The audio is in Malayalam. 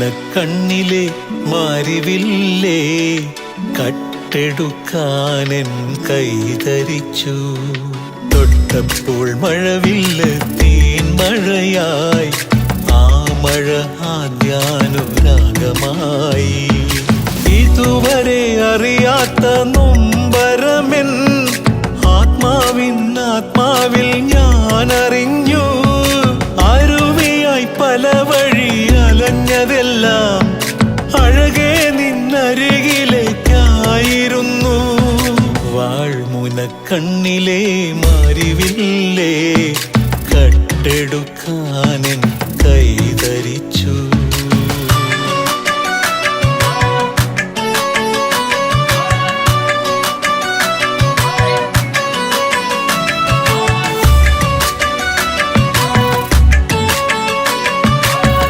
വാൾമുനക്കണ്ണിലെ മാരിവില്ലേ കട്ടെടുക്കാനെൻ കൈതരിച്ചു. തൊട്ടപ്പോൾ മഴവില്ല് തീൻമഴയായി, ആ മഴ ആദ്യാനുരാഗമായി. ഇതുവരെ അറിയാത്ത നൊമ്പരമെൻ ആത്മാവിൽ ഞാനറിഞ്ഞു. അരുവിയായി പല വഴി അലഞ്ഞതെല്ലാം അഴകേ നിന്നരികിലേക്കായിരുന്നു. വാൾമുനക്കണ്ണിലെ മാരിവില്ലേ കട്ടെടുക്കാനെൻ കൈതരിച്ചു.